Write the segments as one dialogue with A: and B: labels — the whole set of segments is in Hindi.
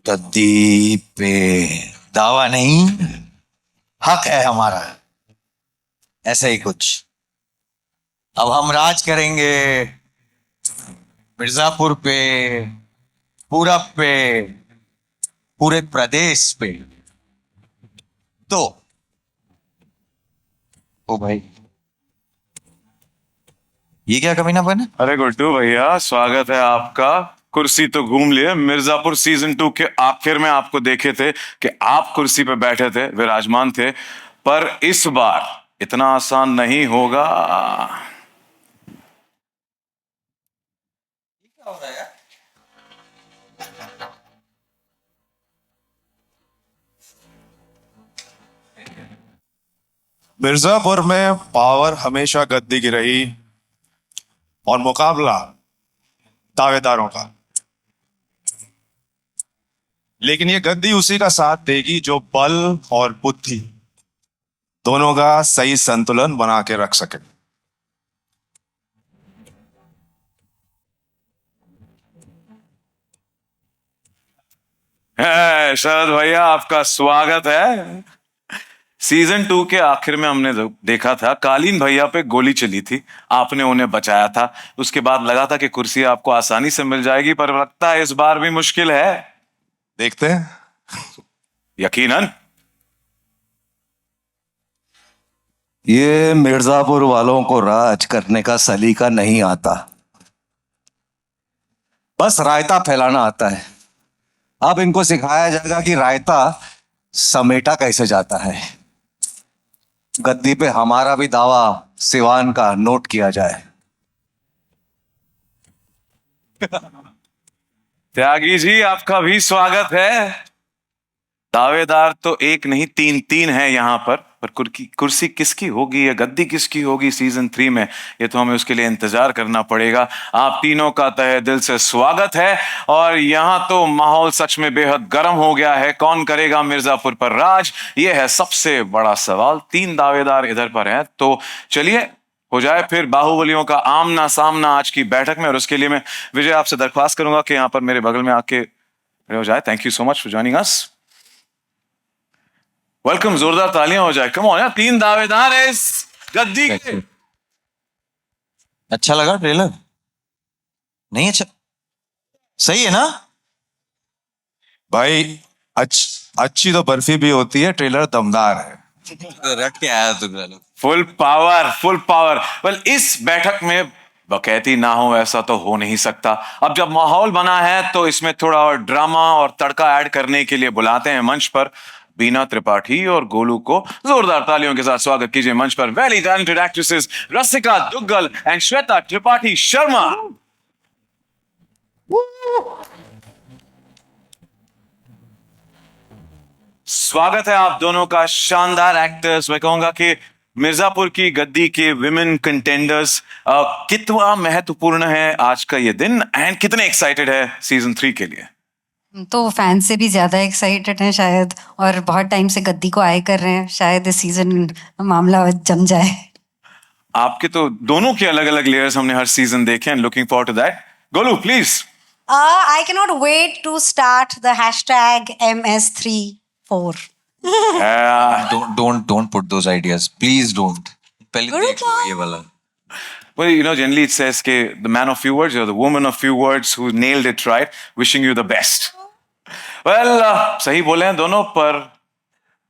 A: गद्दी पे दावा नहीं, हक है हमारा, ऐसे ही कुछ। अब हम राज करेंगे मिर्जापुर पे, पूरब पे, पूरे प्रदेश पे। तो ओ भाई, ये क्या कमीनापन है?
B: अरे गुड्डू भैया, स्वागत है आपका। कुर्सी तो घूम लिए। मिर्जापुर सीजन 2 के आखिर में आपको देखे थे कि आप कुर्सी पे बैठे थे, विराजमान थे, पर इस बार इतना आसान नहीं होगा।
A: क्या हो रहा है यार?
C: मिर्जापुर में पावर हमेशा गद्दी की रही और मुकाबला दावेदारों का। लेकिन ये गद्दी उसी का साथ देगी जो बल और बुद्धि दोनों का सही संतुलन बना के रख सके।
B: शरद भैया, आपका स्वागत है। सीजन 2 के आखिर में हमने देखा था कालीन भैया पे गोली चली थी, आपने उन्हें बचाया था। उसके बाद लगा था कि कुर्सी आपको आसानी से मिल जाएगी, पर लगता है इस बार भी मुश्किल है।
C: देखते हैं।
B: यकीनन।
A: ये मिर्जापुर वालों को राज करने का सलीका नहीं आता, बस रायता फैलाना आता है। अब इनको सिखाया जाएगा कि रायता समेटा कैसे जाता है। गद्दी पे हमारा भी दावा सिवान का नोट किया जाए।
B: त्यागी जी, आपका भी स्वागत है। दावेदार तो एक नहीं, तीन तीन है यहाँ पर कुर्सी किसकी होगी या गद्दी किसकी होगी सीजन 3 में, ये तो हमें उसके लिए इंतजार करना पड़ेगा। आप तीनों का तहे दिल से स्वागत है। और यहाँ तो माहौल सच में बेहद गर्म हो गया है। कौन करेगा मिर्जापुर पर राज, ये है सबसे बड़ा सवाल। 3 दावेदार इधर पर हैं, तो चलिए हो जाए फिर बाहुबलियों का आमना सामना आज की बैठक में। और उसके लिए मैं विजय आपसे दरख्वास्त करूंगा कि यहाँ पर मेरे बगल में आके खड़े हो जाए। Thank you so much for joining us. Welcome, जोरदार तालियां हो जाए। कम ऑन यार, 3 दावेदार है इस गद्दी के।
A: अच्छा लगा ट्रेलर? नहीं अच्छा? सही है ना
C: भाई, अच्छी तो बर्फी भी होती है, ट्रेलर दमदार है।
A: रट के आया तू trailer.
B: Full power, full power. Well, इस बैठक में बकैती ना हो ऐसा तो हो नहीं सकता। अब जब माहौल बना है तो इसमें थोड़ा और ड्रामा और तड़का ऐड करने के लिए बुलाते हैं मंच पर बीना त्रिपाठी और गोलू को। जोरदार तालियों के साथ स्वागत कीजिए मंच पर very talented actresses Rasika Duggal and Shweta Tripathi Sharma. स्वागत है आप दोनों का, शानदार एक्टर्स। मैं कहूंगा कि मिर्जापुर की गद्दी के विमेन कंटेंडर्स, कितना महत्वपूर्ण है आज का ये दिन एंड कितने एक्साइटेड है सीजन 3 के लिए?
D: तो फैन से भी ज्यादा एक्साइटेड हैं शायद, और बहुत टाइम से गद्दी को आए कर रहे हैं। शायद इस सीजन मामला जम जाए।
B: आपके तो दोनों के अलग अलग लेयर्स हमने हर सीजन देखे हैं। Looking forward to that. Golu please.
D: I cannot wait to start the hashtag MS34.
A: Don't put those ideas, please don't. पहले देख लो ये वाला।
B: Well, you know, generally it says कि the man of few words or the woman of few words who nailed it right, wishing you the best. Well, सही बोले हैं दोनों, पर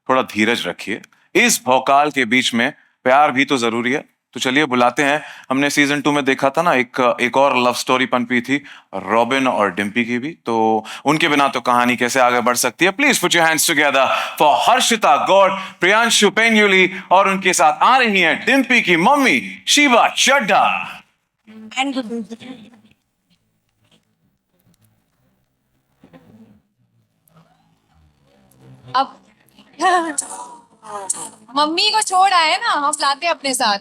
B: थोड़ा धीरज रखिए। इस भौकाल के बीच में प्यार भी तो जरूरी है। तो चलिए बुलाते हैं। हमने सीजन 2 में देखा था ना, एक और लव स्टोरी पनपी थी रॉबिन और डिम्पी की भी, तो उनके बिना तो कहानी कैसे आगे बढ़ सकती है। Please put your hands together for Harshita Gaur, Priyanshu Painyuli, और उनके साथ आ रही हैं डिम्पी की मम्मी शिवा चड्ढा।
E: अब मम्मी को छोड़ आए ना, हम लाते हैं अपने साथ।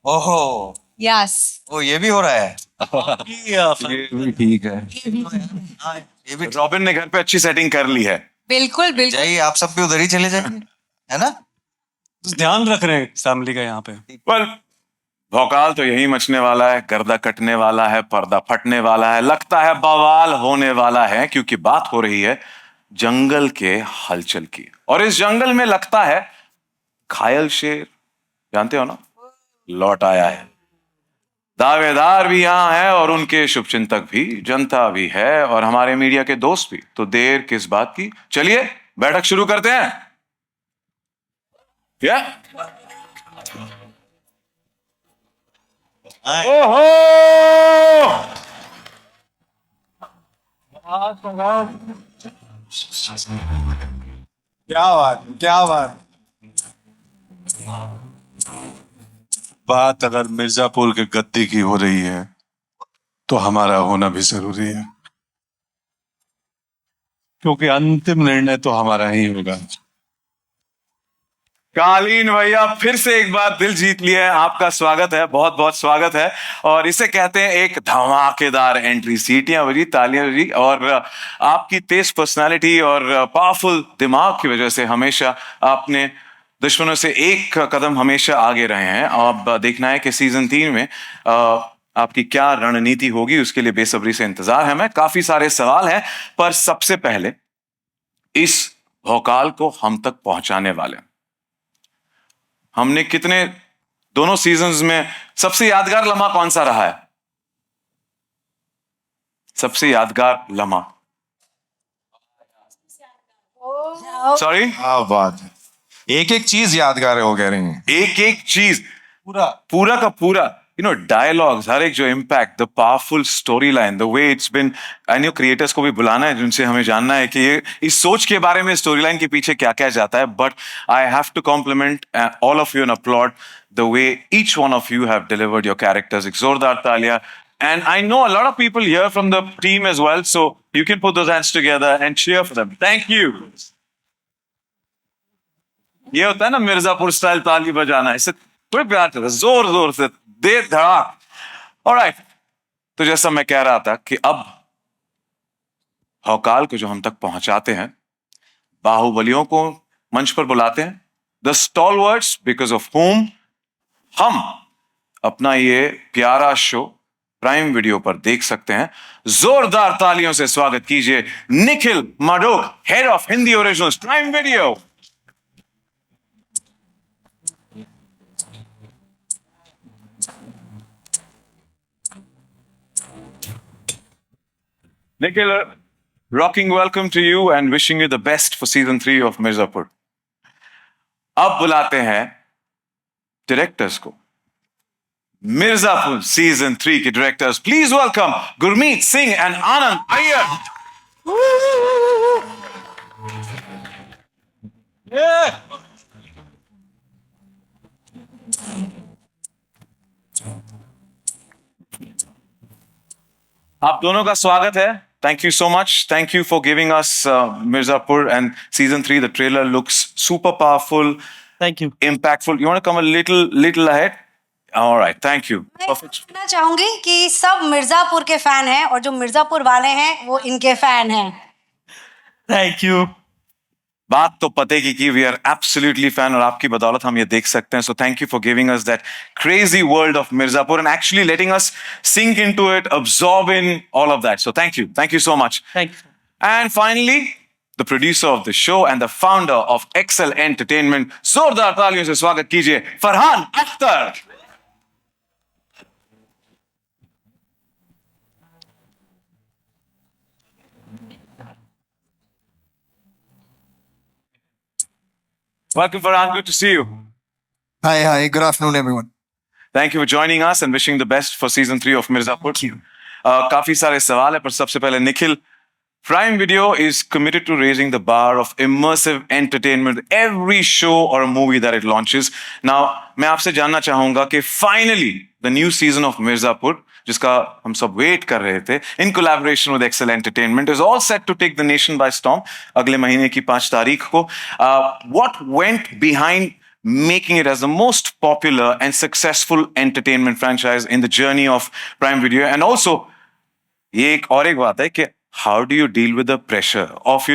A: ओहो,
E: यस।
A: ओ ये भी हो रहा है। ये भी ठीक है। ये भी
B: रॉबिन ने घर पे अच्छी सेटिंग कर ली है।
E: बिल्कुल बिल्कुल।
A: जाइए, आप सब भी उधर ही चले जाएंगे, है ना?
F: ध्यान रख रहे हैं फैमिली का यहाँ पे।
B: पर भौकाल तो यही मचने वाला है, गर्दा कटने वाला है, पर्दा फटने वाला है, लगता है बवाल होने वाला है, क्योंकि बात हो रही है जंगल के हलचल की। और इस जंगल में लगता है घायल शेर, जानते हो ना, लौट आया है। दावेदार भी यहां है और उनके शुभचिंतक भी, जनता भी है और हमारे मीडिया के दोस्त भी। तो देर किस बात की, चलिए बैठक शुरू करते हैं। क्या ओहो,
C: क्या बात, क्या बात। बात अगर मिर्जापुर के गद्दी की हो रही है तो हमारा होना भी जरूरी है, क्योंकि अंतिम निर्णय तो हमारा ही होगा।
B: कालीन भैया, फिर से एक बार दिल जीत लिया है। आपका स्वागत है, बहुत बहुत स्वागत है। और इसे कहते हैं एक धमाकेदार एंट्री। सीटियां बजी, तालियां बजी, और आपकी तेज पर्सनालिटी और पावरफुल दिमाग की वजह से हमेशा आपने दुश्मनों से एक कदम हमेशा आगे रहे हैं। अब देखना है कि सीजन 3 में आपकी क्या रणनीति होगी, उसके लिए बेसब्री से इंतजार है। मैं काफी सारे सवाल हैं, पर सबसे पहले इस भौकाल को हम तक पहुंचाने वाले हमने कितने दोनों सीजन्स में सबसे यादगार लम्हा कौन सा रहा है? सबसे यादगार लम्हा, सॉरी,
C: क्या बात है, एक एक चीज यादगार है, वो कह रही हैं।
B: एक एक चीज,
C: पूरा
B: पूरा का पूरा, डायलॉग्स, हर एक जो impact, the powerful story line, the way it's been. I know creators को भी बुलाना है, जिनसे हमें जानना है कि ये इस सोच के बारे में, स्टोरी लाइन के पीछे क्या क्या जाता है। But I have to compliment all of you and applaud the way each one of you have delivered your characters. एक जोरदार तालियां। And I know a lot of people here from the team as well, so you can put those hands together and cheer for them. Thank you. ये होता है ना मिर्जापुर स्टाइल ताली बजाना, इससे कोई प्यार करता है, जोर जोर से, देर धड़ाक। ऑलराइट, तो जैसा मैं कह रहा था कि अब भौकाल को जो हम तक पहुंचाते हैं, बाहुबलियों को मंच पर बुलाते हैं, the stalwarts because of home हम अपना ये प्यारा शो प्राइम वीडियो पर देख सकते हैं। जोरदार तालियों से स्वागत कीजिए Nikhil Madhok, head of Hindi originals, prime video. Nikhil, rocking welcome to you and wishing you the best for season 3 of Mirzapur. अब बुलाते हैं डायरेक्टर्स को, मिर्जापुर सीजन 3 के directors. Please welcome Gurmeet Singh and Anand Iyer. आप दोनों का स्वागत है। Thank you so much. Thank you for giving us Mirzapur and season 3. The trailer looks super powerful.
F: Thank you.
B: Impactful. You want to come a little ahead? All right. Thank you. Perfect.
G: मैं चाहूंगी कि सब मिर्जापुर के फैन हैं और जो मिर्जापुर वाले हैं वो इनके फैन हैं।
F: Thank you.
B: बात तो पते की वी आर एब्सोल्युटली फैन, और आपकी बदौलत हम ये देख सकते हैं। So thank you for giving us that crazy world of Mirzapur and actually letting us sink into it, absorb in all of that. So thank you so much.
F: Thank you.
B: And finally the producer of the show and the founder of Excel Entertainment, जोरदार तालियों से स्वागत कीजिए Farhan Akhtar. Welcome, Farhan. Good to see you.
H: Hi. Good afternoon, everyone.
B: Thank you for joining us and wishing the best for season 3 of Mirzapur.
H: Thank you.
B: काफी सारे सवाल है, पर सबसे पहले Nikhil, Prime Video is committed to raising the bar of immersive entertainment with every show or a movie that it launches. Now, मैं आपसे जानना चाहूंगा कि finally the new season of Mirzapur, जिसका हम सब वेट कर रहे थे, in collaboration with Excel Entertainment, is all set to take the nation by storm. अगले महीने की 5 तारीख को. What went behind making it as the most popular and successful entertainment franchise in the journey of Prime Video? And also, ये एक और एक बात है कि how do you deal with the pressure of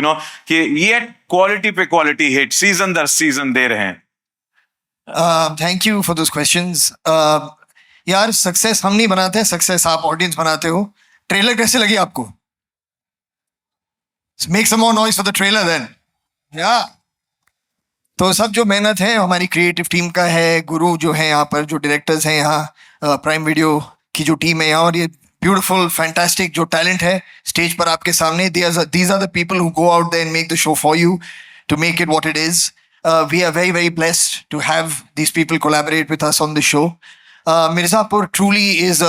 B: कि ये quality पे quality hit season दर season दे रहे हैं?
H: Thank you for those questions. यार सक्सेस हम नहीं बनाते हैं, सक्सेस आप ऑडियंस बनाते हो. ट्रेलर कैसे लगी आपको? Make some more noise for the trailer then. या तो सब जो मेहनत है हमारी क्रिएटिव टीम का है, गुरु जो है यहाँ पर, जो डायरेक्टर्स हैं यहाँ, प्राइम वीडियो की जो टीम है यहाँ, और ये ब्यूटीफुल फैंटास्टिक जो टैलेंट है स्टेज पर आपके सामने, these are the people who go out there and make the show for you to make it what it is. We are very, very blessed to have these people collaborate with us on the show. Mirzapur truly is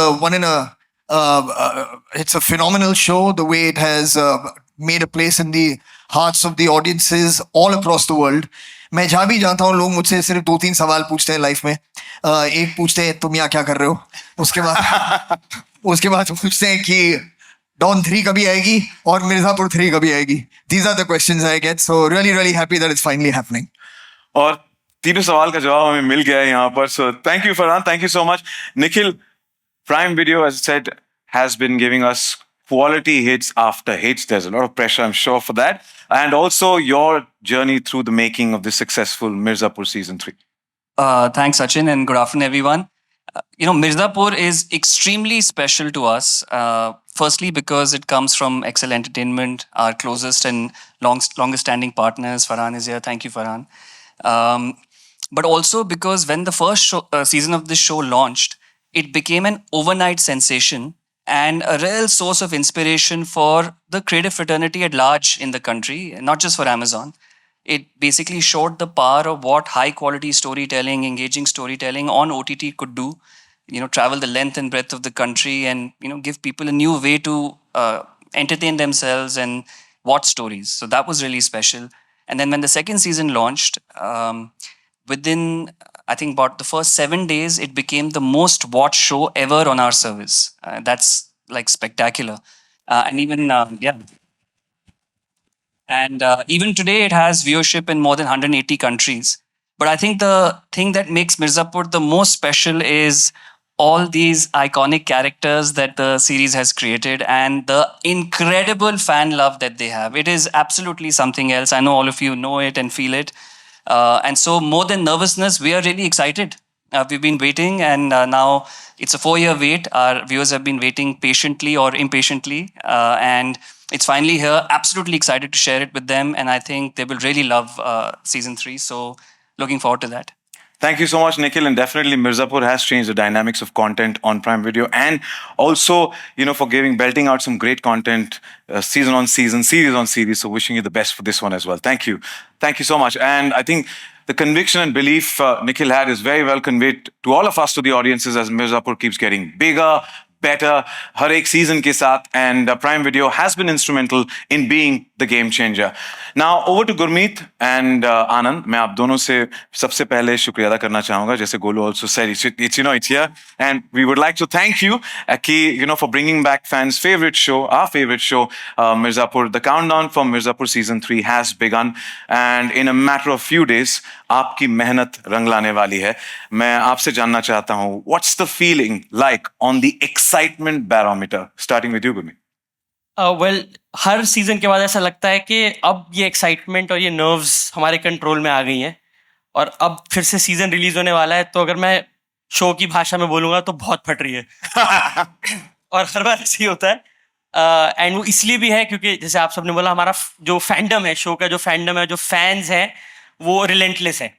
H: it's a phenomenal show, the way it has made a place in the hearts of the audiences all across the world. मैं जहाँ भी जाता हूँ लोग मुझसे सिर्फ 2-3 सवाल पूछते हैं लाइफ में. एक पूछते हैं तुम यहाँ क्या कर रहे हो, उसके बाद पूछते हैं कि डॉन 3 कभी आएगी और मिर्जापुर 3 कभी आएगी. These are the questions I get, so really happy that it's finally happening.
B: और तीनों सवाल का जवाब हमें मिल गया है यहाँ पर. So thank you Farhan, thank you so much. Nikhil, Prime Video, as I said, has been giving us quality hits after hits. There's a lot of pressure, I'm sure, for that. And also your journey through the making of this successful Mirzapur season 3.
F: Thanks, Sachin, and good afternoon, everyone. Mirzapur is extremely special to us. Firstly, because it comes from Excel Entertainment, our closest and longest standing partners. Farhan is here. Thank you, Farhan. But also because when the first season of this show launched, it became an overnight sensation and a real source of inspiration for the creative fraternity at large in the country, not just for Amazon. It basically showed the power of what high quality storytelling, engaging storytelling on OTT could do. Travel the length and breadth of the country and, give people a new way to entertain themselves and watch stories. So that was really special. And then when the second season launched, within, I think, about the first 7 days, it became the most watched show ever on our service. That's like spectacular. And even, And even today, it has viewership in more than 180 countries. But I think the thing that makes Mirzapur the most special is all these iconic characters that the series has created and the incredible fan love that they have. It is absolutely something else. I know all of you know it and feel it. And so more than nervousness, we are really excited. We've been waiting and now it's a 4-year wait. Our viewers have been waiting patiently or impatiently. And it's finally here. Absolutely excited to share it with them. And I think they will really love season 3. So looking forward to that.
B: Thank you so much, Nikhil. And definitely Mirzapur has changed the dynamics of content on Prime Video. And also, for belting out some great content, season on season, series on series. So wishing you the best for this one as well. Thank you. Thank you so much. And I think the conviction and belief Nikhil had is very well conveyed to all of us, to the audiences, as Mirzapur keeps getting bigger, better, हर एक season के साथ, and Prime Video has been instrumental in being the game changer. Now over to Gurmeet and Anand. मैं आप दोनों से सबसे पहले शुक्रिया अदा करना चाहूँगा. जैसे Golu also said, it's here, and we would like to thank you, for bringing back fans' favorite show, our favorite show, Mirzapur. The countdown for Mirzapur season 3 has begun, and in a matter of few days, आपकी मेहनत रंग लाने वाली है. मैं आपसे जानना चाहता हूँ, what's the feeling like on the excitement barometer? Starting with you, Gurmeet.
I: Well her season के बाद ऐसा लगता है कि अब ये एक्साइटमेंट और ये नर्व्स हमारे कंट्रोल में आ गई हैं और अब फिर से सीजन रिलीज होने वाला है. तो अगर मैं शो की भाषा में बोलूँगा तो बहुत फट रही है. और हर बार ऐसे ही होता है. एंड वो इसलिए भी है क्योंकि जैसे आप सबने बोला, हमारा जो फैंडम है, शो का जो फैंडम है, जो फैंस हैं, वो रिलेंटलेस है.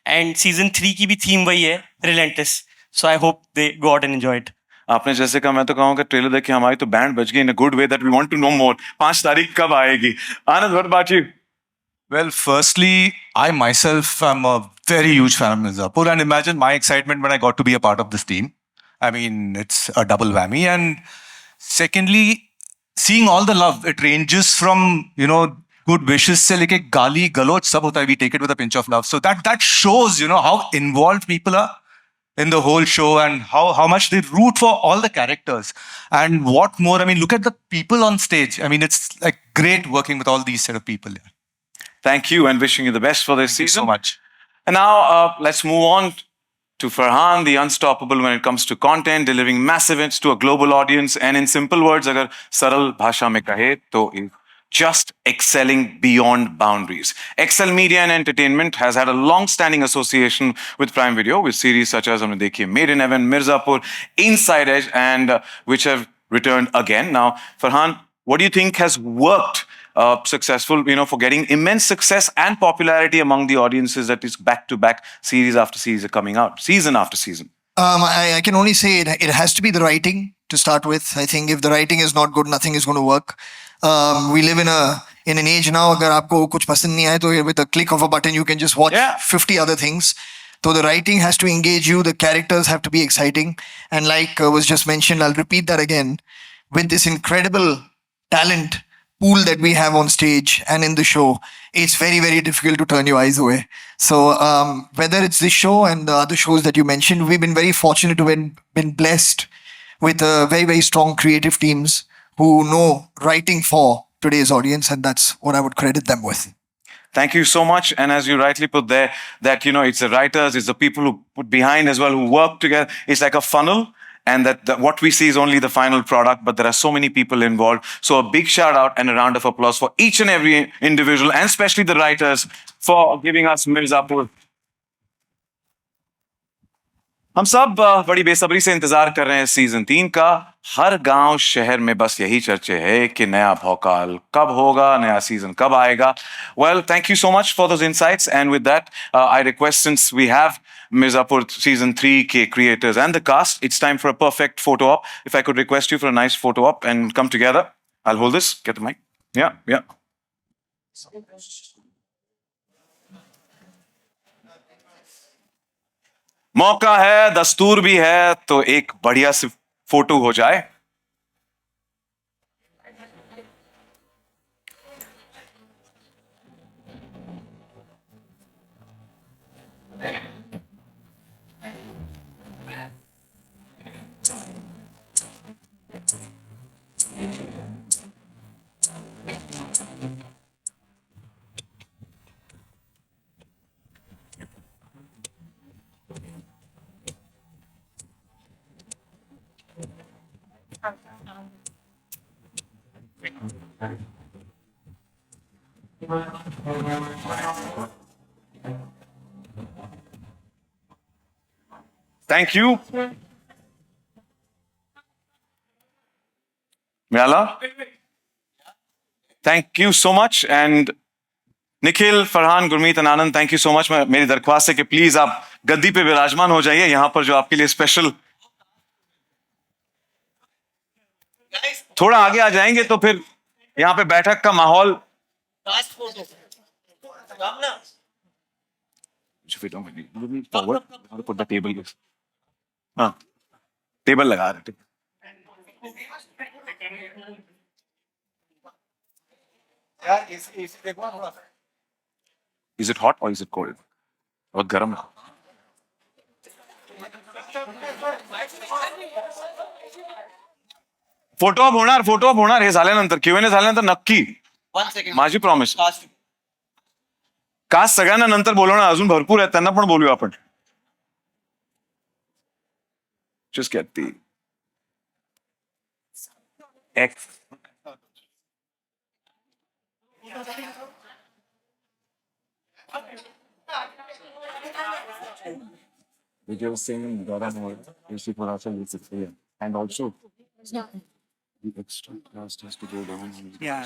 I: एंड सीजन 3 की भी थीम वही है, relentless. So I hope they go out and enjoy it.
B: आपने जैसे कहा, मैं तो कहूँगा ट्रेलर देख के हमारी तो बैंड बज गई in a good way that we want to know more. 5 तारीख कब आएगी? Anand, what about you?
C: Well, firstly, I myself am a very huge fan of Mirzapur, and imagine my excitement when I got to be a part of this team. I mean, it's a double whammy. And secondly, seeing all the love, it ranges from, good wishes se leke gali, galoch, sab hota hai. We take it with a pinch of love. So that shows, how involved people are in the whole show and how much they root for all the characters. And what more, I mean, look at the people on stage. I mean, it's like great working with all these set of people.
B: Thank you, and wishing you the best for this
C: Thank
B: season.
C: you so much.
B: And now let's move on to Farhan, the unstoppable when it comes to content, delivering massive hits to a global audience. And in simple words, अगर सरल भाषा में कहे तो just excelling beyond boundaries. Excel Media and Entertainment has had a long-standing association with Prime Video, with series such as हमने देखी Made in Heaven, Mirzapur, Inside Edge, and which have returned again. Now, Farhan, what do you think has worked successful, for getting immense success and popularity among the audiences that is back-to-back series after series are coming out, season after season?
H: I can only say it has to be the writing to start with. I think if the writing is not good, nothing is going to work. We live in an age now, अगर आपको कुछ पसंद नहीं आए तो with a click of a button you can just watch 50 other things. So the writing has to engage you, the characters have to be exciting, and like was just mentioned, I'll repeat that again. With this incredible talent pool that we have on stage and in the show, it's very, very difficult to turn your eyes away. So whether it's this show and the other shows that you mentioned, we've been very fortunate to have been blessed with very, very strong creative teams who know writing for today's audience, and that's what I would credit them with.
B: Thank you so much. And as you rightly put there, that, it's the writers, it's the people who put behind as well, who work together. It's like a funnel. And that what we see is only the final product, but there are so many people involved. So a big shout out and a round of applause for each and every individual, and especially the writers, for giving us Mirzapur. हम सब बड़ी बेसब्री से इंतजार कर रहे हैं सीजन 3 का. हर गांव शहर में बस यही चर्चे है कि नया भौकाल कब होगा, नया सीजन कब आएगा. Well, thank you so much for those insights, and with that, I request, since we have Mirzapur season 3 के creators and the cast, it's time for a perfect photo op. If I could request you for a nice photo op and come together. I'll hold this. Get the mic. Yeah. मौका है, दस्तूर भी है, तो एक बढ़िया सी फोटो हो जाए. Thank you. Myala, thank you so much. And Nikhil, Farhan, Gurmeet, Anand, thank you so much. मेरी दरख्वास्त है कि प्लीज आप गद्दी पे विराजमान हो जाइए, यहां पर जो आपके लिए स्पेशल. थोड़ा आगे आ जाएंगे तो फिर यहां पे बैठक का माहौल. हाँ, टेबल लगा रहे थे. Is it hot or is it cold? बहुत गर्म है. फोटो ऑफ होणार हे झाल्यानंतर, Q&A झाल्यानंतर नक्की. माझी प्रॉमिस. कास्ट सगळ्यांना नंतर बोलवणार, अजून भरपूर आहेत, त्यांना पण बोलूया आपण. Just get the X. Video saying and also the extra cost has to go down. Yeah.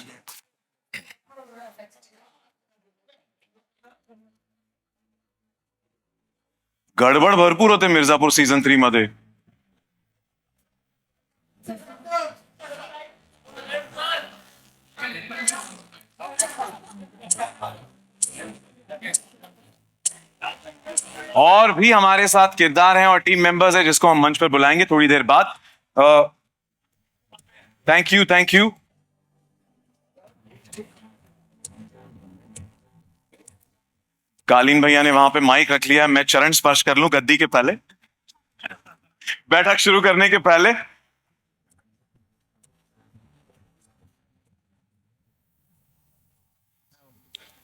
B: गडबड भरपूर होते मिर्जापूर सीझन 3 मध्ये. और भी हमारे साथ किरदार हैं और टीम मेंबर्स हैं जिसको हम मंच पर बुलाएंगे थोड़ी देर बाद. Thank you. कालीन भैया ने वहां पे माइक रख लिया. मैं चरण स्पर्श कर लूं गद्दी के पहले, बैठक शुरू करने के पहले.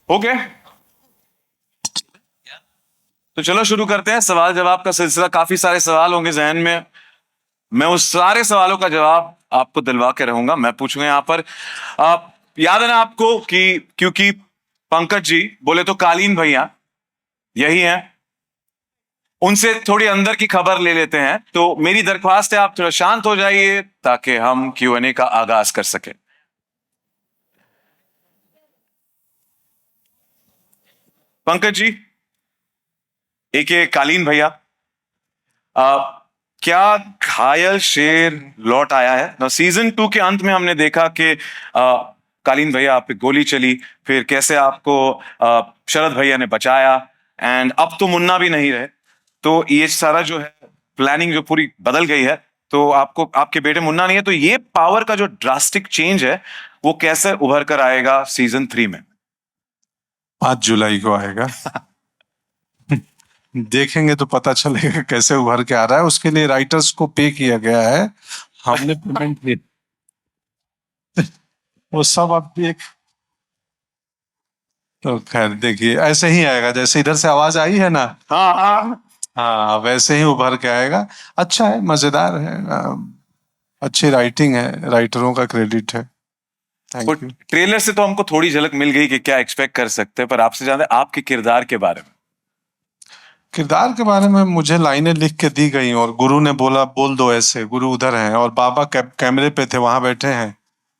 B: ओके, तो चलो शुरू करते हैं. सवाल जवाब का सिलसिला. काफी सारे सवाल होंगे जहन में. मैं उस सारे सवालों का जवाब आपको दिलवा के रहूंगा. मैं पूछूंगा यहाँ पर. याद है ना आपको कि क्योंकि पंकज जी बोले तो कालीन भैया यही हैं, उनसे थोड़ी अंदर की खबर ले लेते हैं। तो मेरी दरख्वास्त है आप थोड़ा शांत हो जाइए ताकि हम Q&A का आगाज कर सके। पंकज जी, एक ये कालीन भैया, क्या घायल शेर लौट आया है ना? सीजन 2 के अंत में हमने देखा कि कालीन भैया आप पे गोली चली, फिर कैसे आपको शरद भैया ने बचाया, एंड अब तो मुन्ना भी नहीं रहे, तो ये सारा जो है प्लानिंग जो पूरी बदल गई है, तो आपको आपके बेटे मुन्ना नहीं है, तो ये पावर का जो ड्रास्टिक चेंज है वो कैसे उभर कर आएगा सीजन 3 में?
J: 5 जुलाई को आएगा। देखेंगे तो पता चलेगा कैसे उभर के आ रहा है। उसके लिए राइटर्स को पे किया गया है, हमने पेमेंट दी, वो सब आप देख, तो खैर देखिए ऐसे ही आएगा जैसे इधर से आवाज आई है ना,
B: हाँ हाँ
J: हाँ वैसे ही उभर के आएगा। अच्छा है, मजेदार है, अच्छी राइटिंग है, राइटरों का क्रेडिट है। Thank you.
B: ट्रेलर से तो हमको थोड़ी झलक मिल गई कि क्या एक्सपेक्ट कर सकते हैं, पर आपसे ज्यादा आपके किरदार के बारे में।
J: किरदार के बारे में मुझे लाइनें लिख के दी गई और गुरु ने बोला बोल दो ऐसे, गुरु उधर हैं और बाबा कैमरे पे थे, वहां बैठे हैं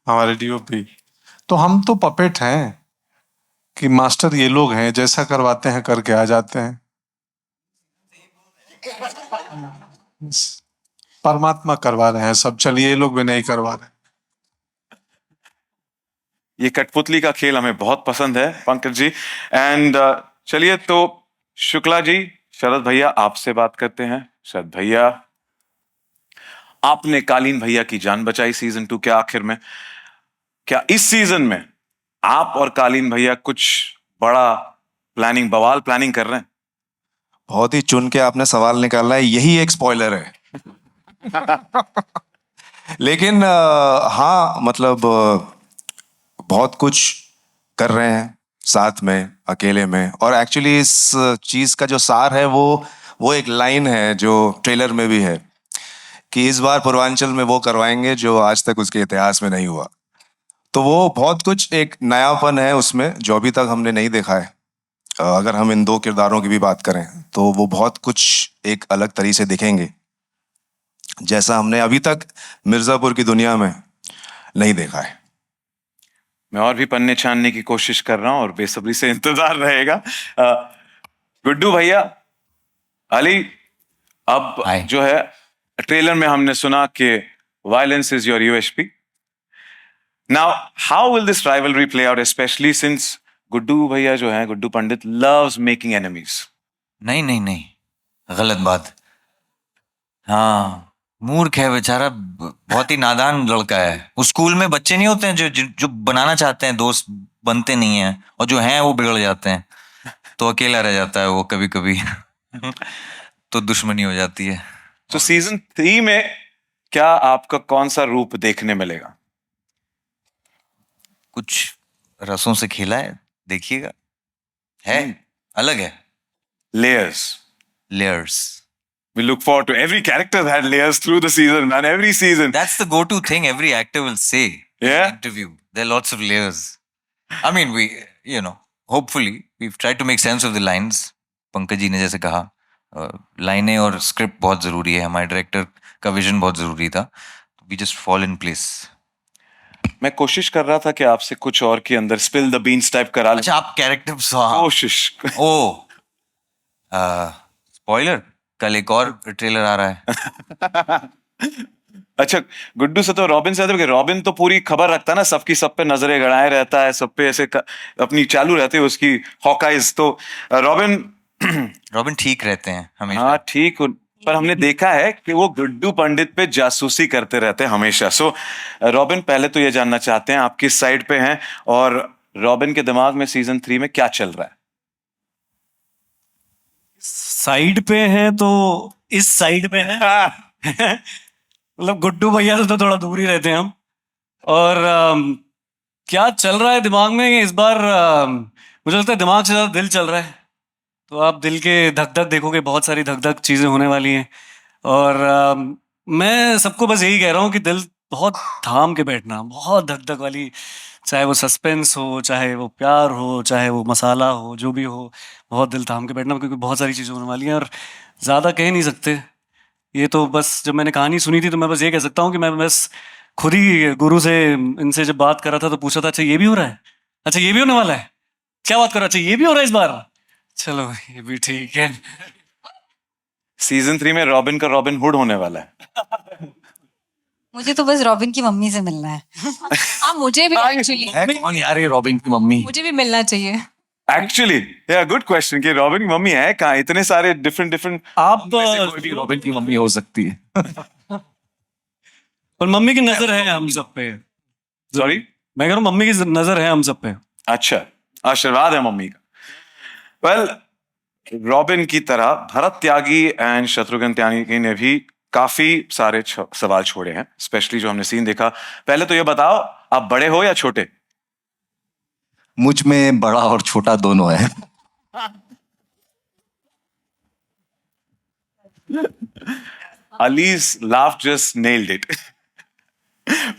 J: हमारे डीओपी। तो हम तो पपेट हैं कि मास्टर ये लोग हैं, जैसा करवाते हैं करके आ जाते हैं। परमात्मा करवा रहे हैं सब, चलिए ये लोग भी नहीं करवा रहे।
B: ये कठपुतली का खेल हमें बहुत पसंद है पंकज जी। एंड चलिए तो शुक्ला जी, शरद भैया आपसे बात करते हैं। शरद भैया, आपने कालीन भैया की जान बचाई सीजन 2 के आखिर में, क्या इस सीजन में आप और कालीन भैया कुछ बड़ा बवाल प्लानिंग कर रहे हैं?
A: बहुत ही चुन के आपने सवाल निकाला है, यही एक स्पॉइलर है। लेकिन हाँ मतलब बहुत कुछ कर रहे हैं साथ में, अकेले में। और एक्चुअली इस चीज का जो सार है वो एक लाइन है जो ट्रेलर में भी है कि इस बार पूर्वांचल में वो करवाएंगे जो आज तक उसके इतिहास में नहीं हुआ। तो वो बहुत कुछ एक नयापन है उसमें जो अभी तक हमने नहीं देखा है। अगर हम इन 2 किरदारों की भी बात करें तो वो बहुत कुछ एक अलग तरीके से दिखेंगे जैसा हमने अभी तक मिर्जापुर की दुनिया में नहीं देखा है।
B: मैं और भी पन्ने छानने की कोशिश कर रहा हूं और बेसब्री से इंतजार रहेगा। गुड्डू भैया, अली, अब जो है ट्रेलर में हमने सुना कि violence is your USP. Now how will this rivalry play out, specially since Guddu भैया जो है, Guddu Pandit loves making enemies.
K: नहीं नहीं नहीं, गलत बात। हाँ, मूर्ख है बेचारा, बहुत ही नादान लड़का है। उस स्कूल में बच्चे नहीं होते हैं जो बनाना चाहते हैं, दोस्त बनते नहीं हैं, और जो हैं वो बिगड़ जाते हैं, तो अकेला रह जाता है वो कभी कभी। तो दुश्मनी हो जाती है।
B: तो सीजन 3 में क्या आपका कौन सा रूप देखने मिलेगा?
K: कुछ रसों से खेला है, देखिएगा, है अलग है।
B: Layers. We look forward to every character that had layers through the season, man. Every season.
K: That's the go-to thing every actor will say in
B: Yeah.
K: an interview. There are lots of layers. I mean, hopefully, we've tried to make sense of the lines. Pankaj ji ने जैसे कहा, लाइनें और स्क्रिप्ट बहुत जरूरी है, हमारे डायरेक्टर का विजन बहुत जरूरी था। We just fall in place.
B: मैं कोशिश कर रहा था कि आपसे कुछ और के अंदर स्पिल द बीन्स टाइप करा लें।
K: अच्छा, आप कैरेक्टर
B: कोशिश।
K: स्पॉइलर, कल एक और ट्रेलर आ रहा है।
B: अच्छा, गुड्डू से तो रॉबिन से कि रॉबिन तो पूरी खबर रखता है ना, सबकी सब पे नजरें गड़ाए रहता है, सब पे ऐसे अपनी चालू रहती है उसकी हॉकाइज। तो रॉबिन
K: ठीक रहते हैं हमेशा।
B: हाँ ठीक, पर हमने देखा है कि वो गुड्डू पंडित पे जासूसी करते रहते हैं हमेशा। सो रॉबिन, पहले तो ये जानना चाहते हैं आप किस साइड पे हैं और रॉबिन के दिमाग में सीजन 3 में क्या चल रहा है?
I: साइड पे है तो इस साइड पे है। मतलब गुड्डू भैया से तो थोड़ा दूर ही रहते हैं हम। और क्या चल रहा है दिमाग में इस बार, मुझे लगता है दिमाग से ज्यादा दिल चल रहा है। तो आप दिल के धक धक देखोगे, बहुत सारी धक धक चीजें होने वाली हैं। और मैं सबको बस यही कह रहा हूँ कि दिल बहुत थाम के बैठना, बहुत धक धक वाली
L: चाहे वो सस्पेंस हो, चाहे वो प्यार हो, चाहे वो मसाला हो, जो भी हो, बहुत दिल थाम के बैठना क्योंकि बहुत सारी चीज़ें होने वाली हैं और ज़्यादा कह नहीं सकते। ये तो बस जब मैंने कहानी सुनी थी तो मैं बस ये कह सकता हूँ कि मैं बस खुद ही गुरु से इनसे जब बात कर रहा था तो पूछा था अच्छा ये भी हो रहा है, अच्छा ये भी होने वाला है, क्या बात करो, अच्छा ये भी हो रहा है इस बार, चलो ये भी ठीक है।
B: सीजन 3 में रॉबिन का रॉबिन हुड होने वाला है।
D: मुझे तो बस रॉबिन की मम्मी से मिलना है।
E: हाँ मुझे भी एक्चुअली
A: है कौन यार ये रॉबिन की मम्मी?
E: मुझे भी मिलना चाहिए।
B: एक्चुअली या गुड क्वेश्चन कि रॉबिन की मम्मी है कहाँ? इतने सारे डिफरेंट डिफरेंट
L: आप
A: कोई भी रॉबिन की मम्मी हो सकती है।
L: पर मम्मी की नजर है हम सब पे।
B: सॉरी,
L: मैं कह रहा हूँ मम्मी की नजर है हम सब पे।
B: अच्छा, आशीर्वाद है मम्मी का। वेल, रॉबिन की तरह भरत त्यागी एंड शत्रुघ्न त्यागी ने भी काफी सारे सवाल छोड़े हैं, स्पेशली जो हमने सीन देखा। पहले तो ये बताओ, आप बड़े हो या छोटे?
A: मुझ में बड़ा और छोटा दोनों है।
B: Ali's laugh just nailed it.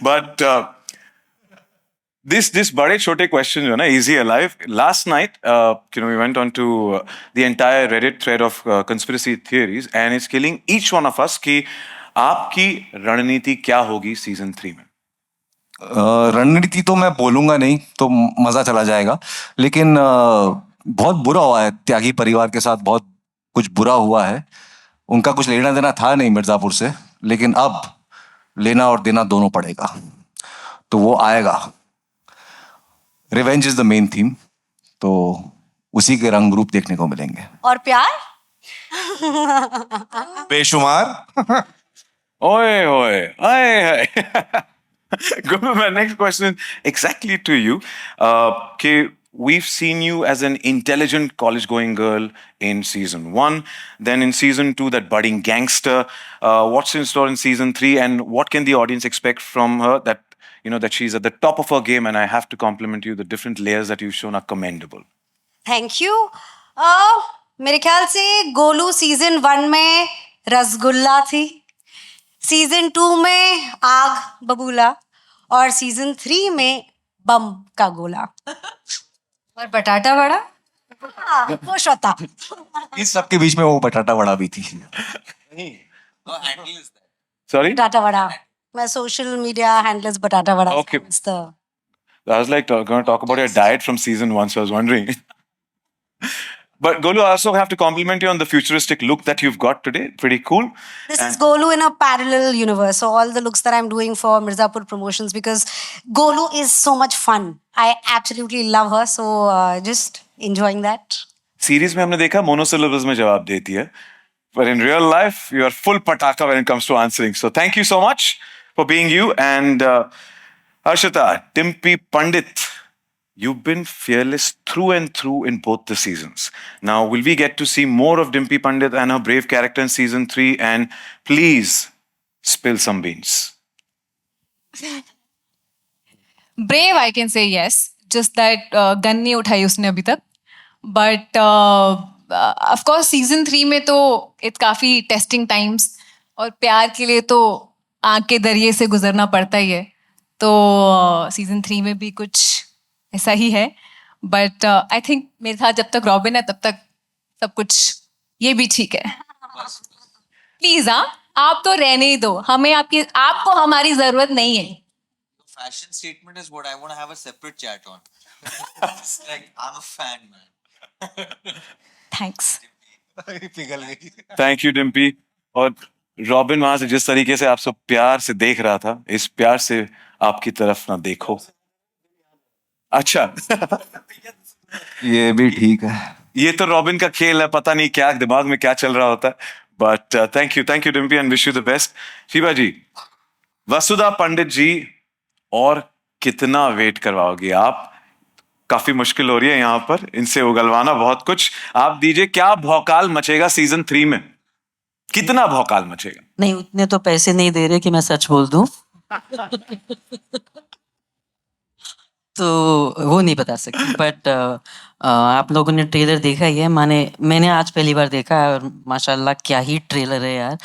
B: But this बड़े छोटे question जो है ना, easy alive. Last night, we went on to the entire Reddit thread of conspiracy theories, and it's killing each one of us कि आपकी रणनीति क्या होगी सीजन 3 में?
A: रणनीति तो मैं बोलूंगा नहीं तो मजा चला जाएगा, लेकिन बहुत बुरा हुआ है त्यागी परिवार के साथ, बहुत कुछ बुरा हुआ है। उनका कुछ लेना देना था नहीं मिर्जापुर से, लेकिन अब लेना और देना दोनों पड़ेगा, तो वो आएगा। Revenge is the main theme, तो उसी के रंग रूप देखने को मिलेंगे।
G: और प्यार?
C: बेशुमार।
B: ओए ओए ओए। Guru, my next question exactly to you. Okay, we've seen you as an intelligent college-going girl in season 1. Then in season 2, that budding gangster. What's in store in season 3, and what can the audience expect from her? That she's at the top of her game, and I have to compliment you. The different layers that you've shown are commendable.
G: Thank you. मेरे ख्याल से गोलू सीजन 1 में रसगुल्ला थी, सीजन 2 में आग बबूला और सीजन 3 में बम का गोला।
D: और बटाटा वड़ा?
G: हाँ, वो श्रोता।
A: इस सब के बीच में वो बटाटा वड़ा भी थी।
B: Sorry?
G: बटाटा वड़ा। मैं सोशल मीडिया हैंडल्स बटाटा vada.
B: Okay.
G: It's the-
B: I was like going to talk about your diet from season 1, so I was wondering. But Golu, I also have to compliment you on the futuristic look that you've got today. Pretty cool.
G: This is Golu in a parallel universe. So all the looks that I'm doing for Mirzapur Promotions, because Golu is so much fun. I absolutely love her. So just enjoying that.
B: Series में हमने देखा monosyllables में जवाब देती है, but in real life you are full pataka when it comes to answering. So thank you so much for being you. And Harshita, Dimpy Pandit, you've been fearless through and through in both the seasons. Now, will we get to see more of Dimpy Pandit and her brave character in season 3? And please spill some beans.
E: Brave I can say yes, just that gun नहीं उठाई उसने अभी तक। बट ऑफ कोर्स सीजन 3 में तो इट्स काफी टेस्टिंग टाइम्स, और प्यार के लिए तो आग के दरिए से गुजरना पड़ता ही है। तो सीजन 3 में भी कुछ ऐसा ही है। बट आई थिंक मेरे साथ जब तक रॉबिन है तब तक सब कुछ ये भी ठीक है। प्लीज आप तो रहने ही दो, हमें आपको हमारी जरूरत नहीं है।
K: Fashion statement is what I want to have a separate chat on. It's like, I'm a fan, man.
E: Thanks.
A: पिघल गई।
B: Thank you, Dimpy. और रॉबिन वहां से जिस तरीके से आप सब प्यार से देख रहा था, इस प्यार से आपकी तरफ ना देखो। अच्छा।
A: ये भी ठीक है।
B: ये तो रॉबिन का खेल है, पता नहीं क्या दिमाग में क्या चल रहा होता है। But thank you Dimpy, and wish you the best. Shiva ji, Vasudha Pandit ji, और कितना वेट करवाओगे आप? काफी मुश्किल हो रही है यहाँ पर इनसे उगलवाना बहुत कुछ। आप दीजिए, क्या भौकाल मचेगा सीजन 3 में? कितना भौकाल मचेगा?
M: नहीं, उतने तो पैसे नहीं दे रहे कि मैं सच बोल दूं। तो वो नहीं बता सकती, बट आप लोगों ने ट्रेलर देखा ही है। मैंने आज पहली बार देखा है और माशाल्लाह क्या ही ट्रेलर है यार।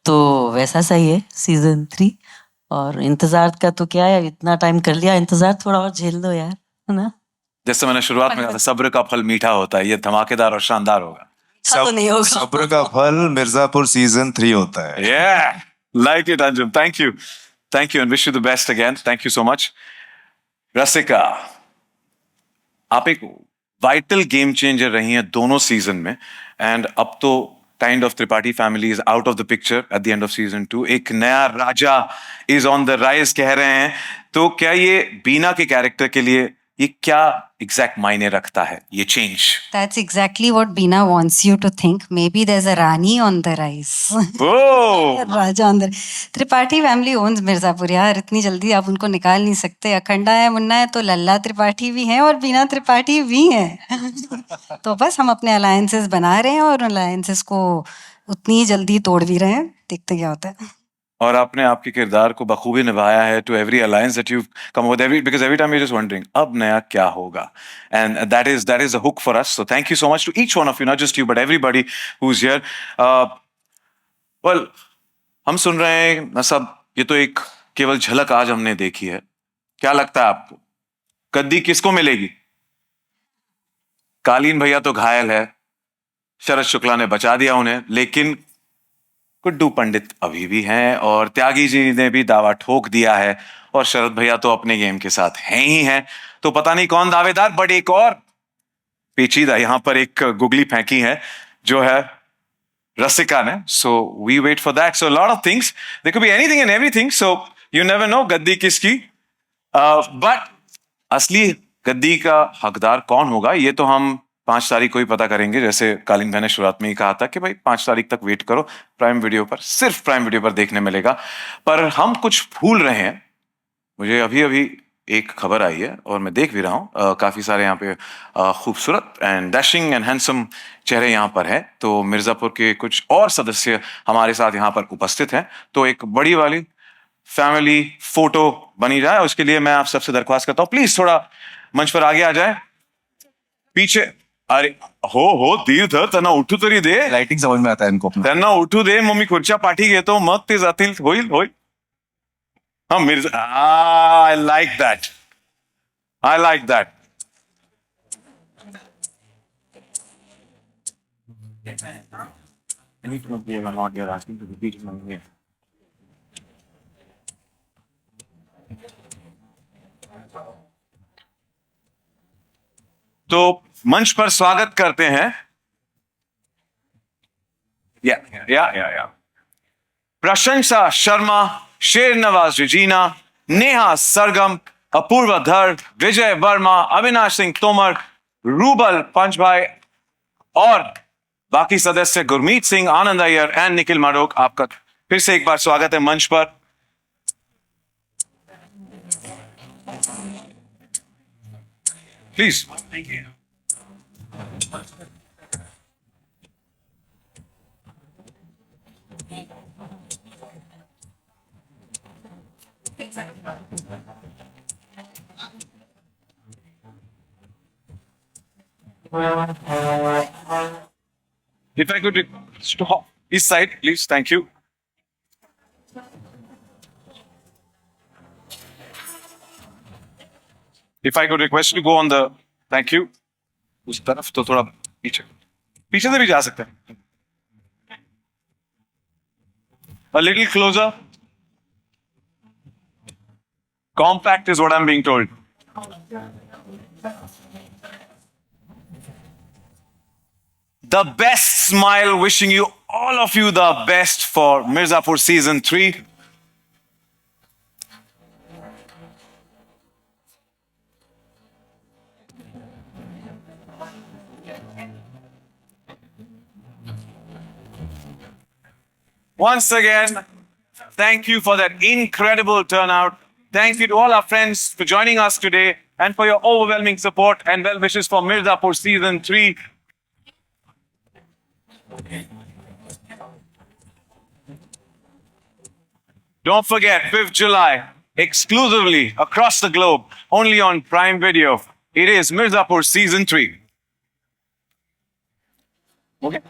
M: तो वैसा सही है सीजन 3, और इंतजार का तो क्या है, इतना टाइम कर लिया, इंतजार थोड़ा और झेल लो यार, है ना?
B: जैसे मैंने शुरुआत में कहा था, सब्र का फल मीठा होता है, ये धमाकेदार और शानदार होगा।
M: तो नहीं होगा।
A: सब्र का फल मिर्जापुर सीजन 3 होता है।
B: Yeah, like it, Anjum. Thank you, and wish you the best again. Thank you so much. रसिका, आप एक वाइटल गेम चेंजर रही हैं दोनों सीजन में, एंड अब तो kind of Tripathi family is out of the picture at the end off season 2। एक नया राजा इज ऑन द राइज कह रहे हैं, तो क्या ये बीना के कैरेक्टर के लिए ये क्या एग्जैक्ट मायने रखता है, ये change?
D: That's exactly what Beena wants you to think. Maybe there's a Rani on the rise.
B: Oh!
D: Raja on the Tripathi family owns Mirzapur यार, इतनी जल्दी आप उनको निकाल नहीं सकते। अखंडा है, मुन्ना है, तो लल्ला त्रिपाठी भी हैं और बीना त्रिपाठी भी हैं। तो बस हम अपने अलायंसेस बना रहे हैं और अलायंसेस को उतनी ही जल्दी तोड़ भी रहे हैं, देखते क्या होता है।
B: और आपने आपके किरदार को बखूबी निभाया है to every alliance that you come with, every because every time you just wondering अब नया क्या होगा, and that is a hook for us. So thank you so much to each one of you, not just you but everybody who is here. Well, हम सुन रहे हैं ना सब, ये तो एक केवल झलक आज हमने देखी है। क्या लगता है आपको गद्दी किसको मिलेगी? कालीन भैया तो घायल है, शरद शुक्ला ने बचा दिया उन्हें, लेकिन गुड्डू पंडित अभी भी हैं और त्यागी जी ने भी दावा ठोक दिया है, और शरद भैया तो अपने गेम के साथ हैं ही हैं। तो पता नहीं कौन दावेदार, बट एक और पेचीदा यहां पर एक गुगली फेंकी है जो है रसिका ने। So we wait for that. So lot of things, there could be anything and everything, so you never know गद्दी किसकी। बट असली गद्दी का हकदार कौन होगा ये तो हम 5 तारीख को ही पता करेंगे। जैसे कालीन भाई ने शुरुआत में ही कहा था कि भाई 5 तारीख तक वेट करो, प्राइम वीडियो पर, सिर्फ प्राइम वीडियो पर देखने मिलेगा। पर हम कुछ भूल रहे हैं। मुझे अभी अभी एक खबर आई है और मैं देख भी रहा हूँ, काफी सारे यहाँ पे खूबसूरत एंड डैशिंग एंड हैंडसम चेहरे यहाँ पर हैं। तो मिर्जापुर के कुछ और सदस्य हमारे साथ यहाँ पर उपस्थित हैं, तो एक बड़ी वाली फैमिली फोटो बनी जाए, उसके लिए मैं आप सबसे दरख्वास्त करता हूँ प्लीज थोड़ा मंच पर आगे आ जाए। पीछे, अरे हो धीर धर, त्यांना उठू तरी दे,
A: लाइटिंग समझ में आता है इनको अपना।
B: त्यांना उठू दे, मग मी खुर्च्या पाठी घेतो, मग ते जातील, होईल होईल। हाँ Mirza, I like that, I like that. तो मंच पर स्वागत करते हैं या प्रशंसा शर्मा, शेर नवाज रजीना, नेहा सरगम, अपूर्वा धर, विजय वर्मा, अविनाश सिंह तोमर, रूबल पंचभाई और बाकी सदस्य गुरमीत सिंह, आनंद अय्यर एंड निखिल मारोक। आपका फिर से एक बार स्वागत है मंच पर। Please. If I could stop this side, please, thank you. If I could request you to go on the, thank you. उस तरफ तो थोड़ा पीछे, पीछे से भी जा सकते हैं। A little closer. Compact is what I'm being told. The best smile, wishing you, all of you, the best for Mirzapur season 3. Once again, thank you for that incredible turnout. Thank you to all our friends for joining us today and for your overwhelming support and well wishes for Mirzapur season 3. Don't forget, 5th July, exclusively across the globe, only on Prime Video. It is Mirzapur season 3. Okay.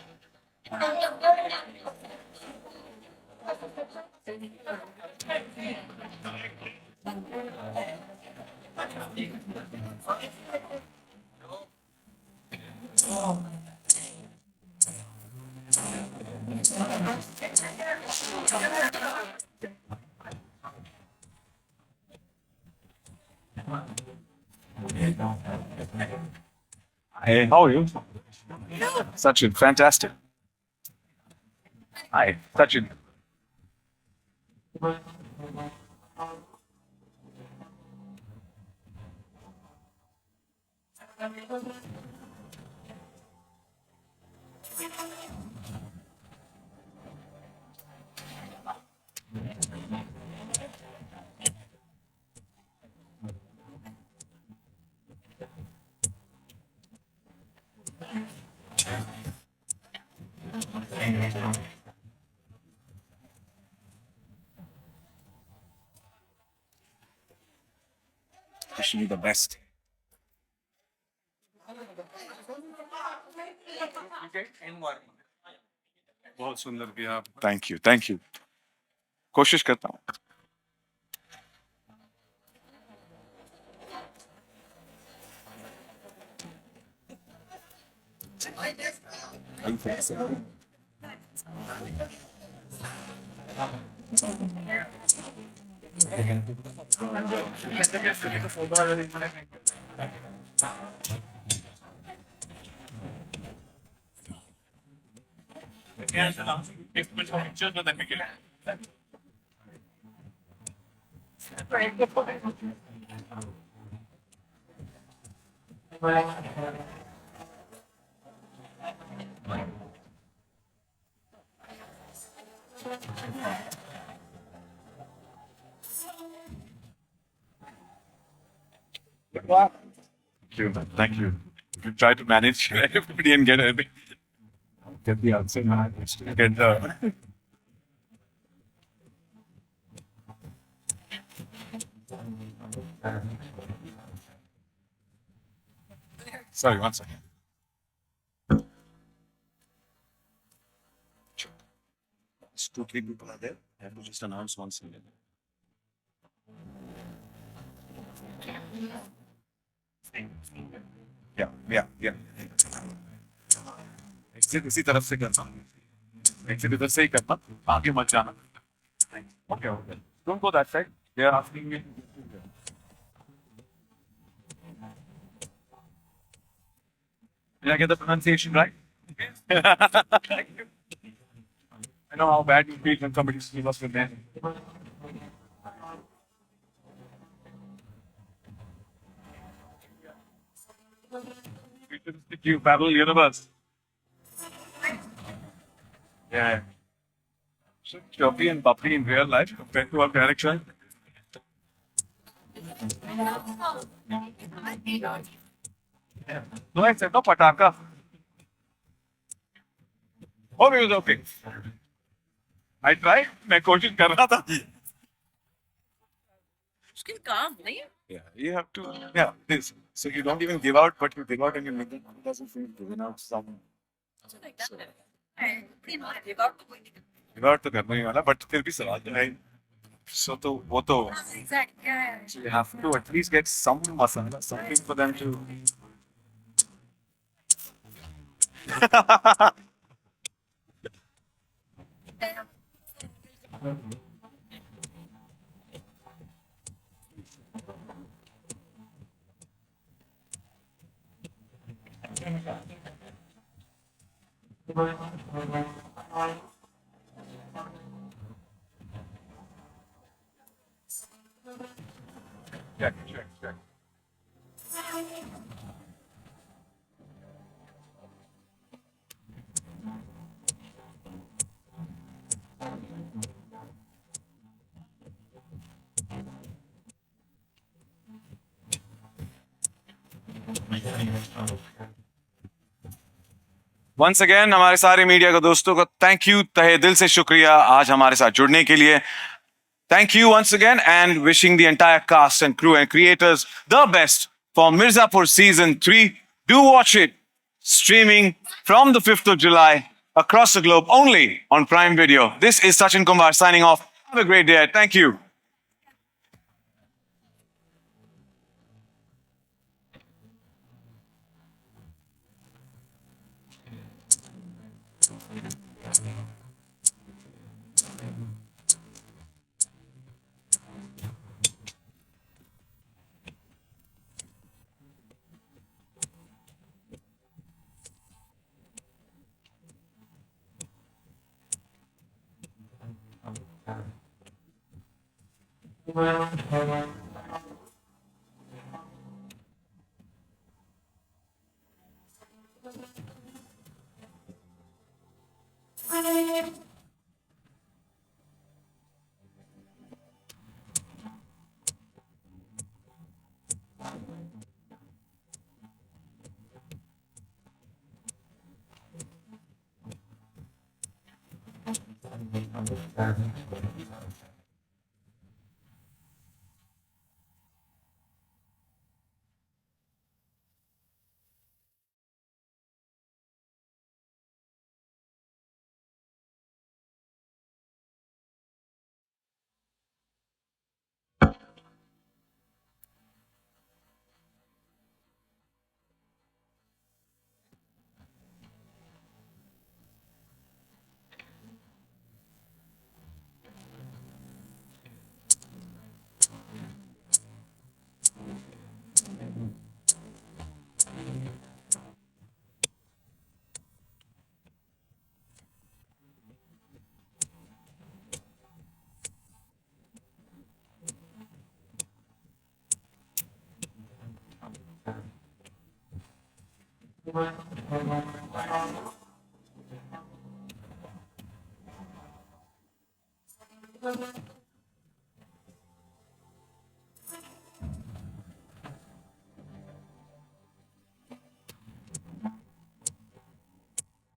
B: Hey, how are you? Sachin, fantastic. Hi, Sachin. Wishing you the best.
J: बहुत सुंदर किया।
B: Thank you, thank you. कोशिश करता हूँ. Thank you. Thank you. You try to manage everybody and get everything. Get the answer. Get the. Sorry, one second.
J: Just 2-3 people are there. I have to just announce once again.
B: Yeah. Exit इसी तरफ से करना. एग्जिट इधर से ही करना. आगे मत जाना. Okay. Don't go that side. They are asking me. Did I get the pronunciation right? Thank you. I know how bad you feel when somebody steals your name. Futuristic you Babel universe. Yeah. So chubby and bubbly in real life compared to our character. Yeah. No, I said no pataka. Oh, it was okay. I tried. मैं कोशिश कर रहा था.
E: मुश्किल काम नहीं है.
B: Yeah, you have to. Yeah, this. So you don't even give out, but you give out and you make it doesn't feel given out some. Give out तो करना ही वाला, but फिर भी सवाल तो है. So तो वो तो. So you have to at least get some masala, something for them to. Check. Once again हमारे सारे मीडिया के दोस्तों को थैंक यू, तहे दिल से शुक्रिया आज हमारे साथ जुड़ने के लिए. Thank you once again and wishing the entire cast and crew and creators the best for Mirzapur Season 3. Do watch it streaming from the 5th of July across the globe only on Prime Video. This is Sachin Kumar signing off. Have a great day. Thank you.
N: Thank you.